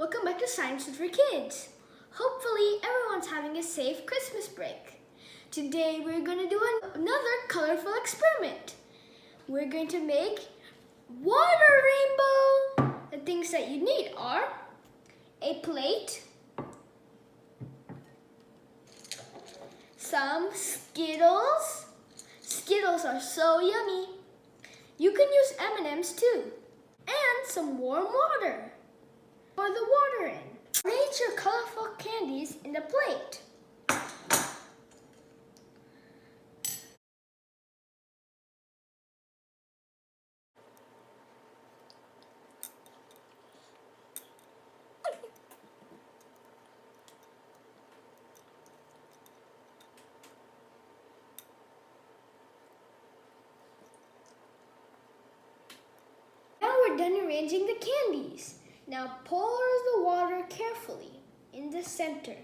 Welcome back to Science for Kids. Hopefully everyone's having a safe Christmas break. Today we're going to do another colorful experiment. We're going to make water rainbow. The things that you need are a plate, some Skittles. Skittles are so yummy. You can use M&Ms too. And some warm water. Pour the water in. Arrange your colorful candies in the plate. Now we're done arranging the candies. Now pour the water carefully in the center.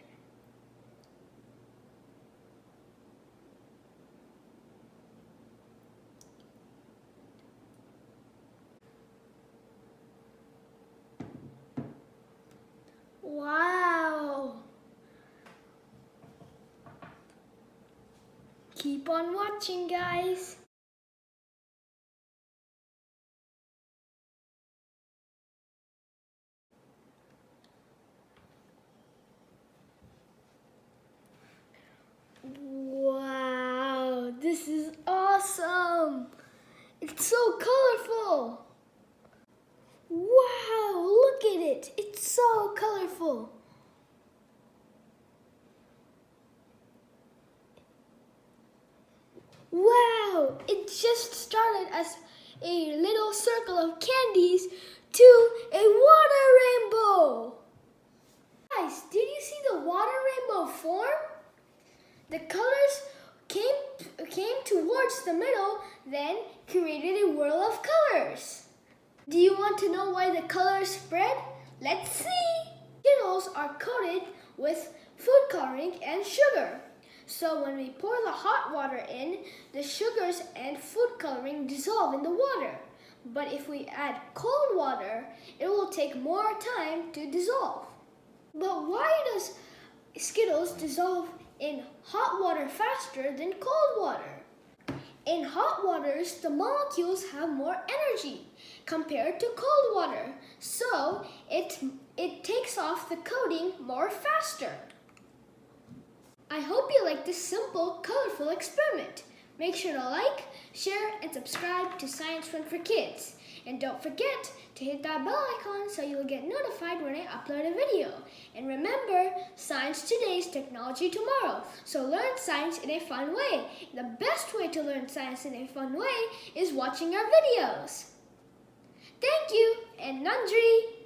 Wow! Keep on watching, guys. Wow, this is awesome! It's so colorful! Wow, look at it! It's so colorful! Wow, it just started as a little circle of candies to a water rainbow! Guys, did you see the water rainbow form? The colors came towards the middle, then created a whirl of colors. Do you want to know why the colors spread? Let's see! Skittles are coated with food coloring and sugar. So when we pour the hot water in, the sugars and food coloring dissolve in the water. But if we add cold water, it will take more time to dissolve. But why does Skittles dissolve in hot water faster than cold water? In hot waters, the molecules have more energy compared to cold water, so it takes off the coating more faster. I hope you like this simple, colorful experiment. Make sure to like, share, and subscribe to Science Fun for Kids. And don't forget to hit that bell icon so you'll get notified when I upload a video. And remember, science today is technology tomorrow. So learn science in a fun way. The best way to learn science in a fun way is watching our videos. Thank you, and Nandri!